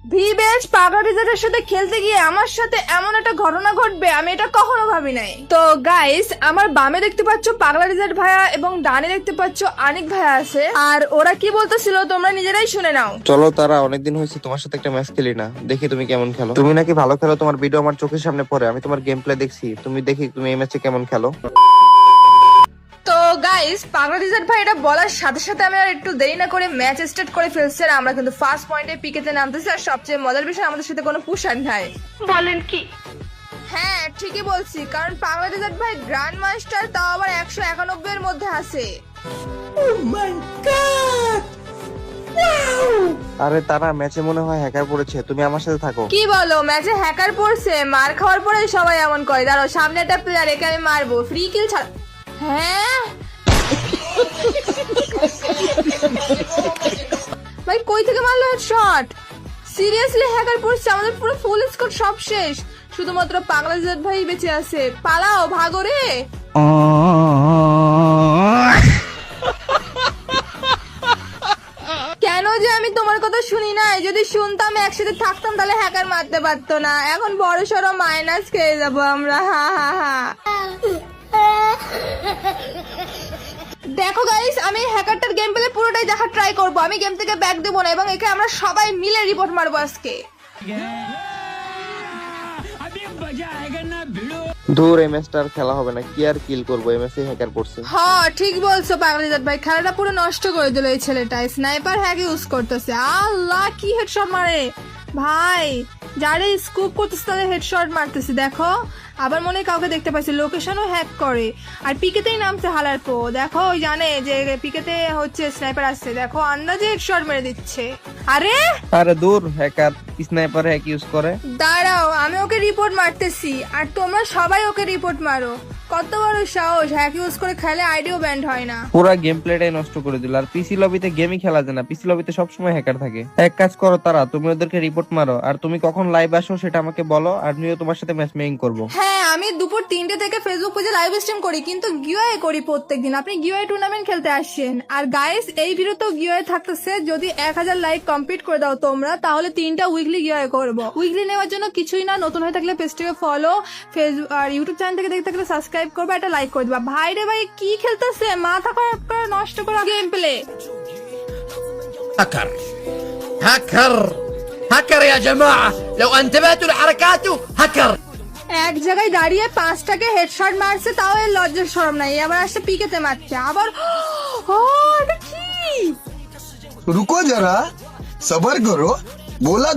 ভিবেশ পাগলা রিজার্ভের সাথে খেলতে গিয়ে আমার সাথে এমন একটা ঘটনা ঘটবে আমি এটা কখনো ভাবি নাই। তো গাইস, আমার বামে দেখতে পাচ্ছ পাগলা রিজার্ভ ভাইয়া এবং ডানে দেখতে পাচ্ছ আনিক ভাইয়া আছে, আর ওরা কি বলতেছিল তোমরা নিজেরাই শুনে নাও। চলো তারা, অনেকদিন হয়েছে তোমার সাথে একটা ম্যাচ খেলি না, দেখি তুমি কেমন খেলো। তুমি নাকি ভালো খেলো, তোমার ভিডিও আমার চোখের সামনে পড়ে, আমি তোমার গেম প্লে দেখছি, দেখি তুমি এই ম্যাচে কেমন খেলো। তো গাইস, পাগলা রিজার্ভ ভাই এটা বলার সাথে সাথে আমি আর একটু দেরি না করে ম্যাচ স্টার্ট করে ফেলছি। আর আমরা কিন্তু ফার্স্ট পয়েন্টে পিকেতে নামতেছি, আর সবচেয়ে মজার বিষয় আমাদের সাথে কোনো পুষার নাই। বলেন কি? হ্যাঁ ঠিকই বলছি, কারণ পাগলা রিজার্ভ ভাই গ্র্যান্ড মাস্টার, তাও আবার 191 এর মধ্যে আছে। আরে তারা, ম্যাচে মনে হয় হ্যাকার পড়েছে, তুমি আমার সাথে থাকো। কি বলো, ম্যাচে হ্যাকার পড়ছে? মার খাওয়ার পরে সবাই এমন করে। দাঁড়াও, সামনে একটা প্লেয়ার, একে আমি মারবো, ফ্রি কিল ছাড়া। হ্যাঁ ভাই, কই থেকে মারলো হেডশট? সিরিয়াসলি হ্যাকার পড়ছে? আমাদের পুরো ফুল স্কোর, সব শেষ, শুধুমাত্র পাগলা রিজার্ভ ভাই বেঁচে আছে। পালাও, ভাগো রে। কেন যে আমি তোমার কথা শুনি নাই? যদি শুনতাম একসাথে থাকতাম তাহলে হ্যাকার মারতে পারতো না। এখন বড় সড়ো মাইনাস খেয়ে যাবো আমরা। হা হা হা। দেখো গাইস, আমি হ্যাকারটার গেম প্লে পুরোটাই দেখার ট্রাই করব। আমি গেম থেকে ব্যাক দেবো না, এবং একে আমরা সবাই মিলে রিপোর্ট মারবো আজকে। দূর, এই ম্যাচটা আর খেলা হবে না, কি আর কিল করবো, এই ম্যাচে হ্যাকার পড়ছে। হ্যাঁ ঠিক বলছো পাগলা রিজার্ভ ভাই, খেলাটা পুরো নষ্ট করে দিল এই ছেলেটা। স্নাইপার হ্যাক ইউজ করতেছে। আল্লাহ, কি হেডশট মারে ভাই! যারা স্কুপ করতেছে তাদের হেডশট মারতেছে। দেখো, আবার মনে হয় কাউকে দেখতে পাচ্ছি, লোকেশনও হ্যাক করে। আর পিকেতেই নামছে হালার পো। দেখো, ওই জানে যে পিকেতে হচ্ছে স্নাইপার আসছে, দেখো আন্দাজে হেডশট মেরে দিচ্ছে। আরে দূর, হ্যাকার স্নাইপার হ্যাক ইউজ করে। দাঁড়াও, আমি ওকে রিপোর্ট মারতেছি, আর তোমরা সবাই ওকে রিপোর্ট মারো। কত বড় সাহস, হ্যাক ইউজ করে খেলে, আইডিও ব্যান্ড হয় না। পুরো গেম প্লেটাই নষ্ট করে দিল। আর পিসি লবিতে গেমই খেলা যায় না, পিসি লবিতে সবসময় হ্যাকার থাকে। এক কাজ করো তারা, তুমি ওদেরকে রিপোর্ট মারো, আর তুমি কখন লাইভ আসো সেটা আমাকে বলো, আর আমিও তোমার সাথে ম্যাচ মেকিং করবো। হ্যাঁ, আমি দুপুর 3টে থেকে ফেসবুক পেজে লাইভ স্ট্রিম করি, কিন্তু গিওয়ে করি প্রত্যেকদিন। আপনি গিওয়ে টুর্নামেন্ট খেলতে আসছেন। আর গাইস, এই ভিডিওতেও গিওয়ে থাকতেছে। যদি 1000 লাইক কমপ্লিট করে দাও তোমরা, তাহলে 3টা উইকলি গিওয়ে করবো। উইকলি নেওয়ার জন্য কিছুই না, নতুন হয়ে থাকলে পেজটাকে ফলো, ফেসবুক আর ইউটিউব চ্যানেল থেকে দেখতে থাকলে সাবস্ক্রাইব করবে, একটা লাইক করে দিবা। ভাই রে ভাই, কি খেলতেছে? মাথা খারাপ করে নষ্ট করা গেম প্লে। هكر هكر هكر يا جماعة لو انتبهتوا لحركاته هكر এক জায়গায় দাঁড়িয়ে 5টাকে হেডশট মারছে, তাও এর লজ্জার শরম নাই। আবার আসছে পিকেতে মারছে আবার। ও, এটা কি? रुको जरा, सबर करो, बोला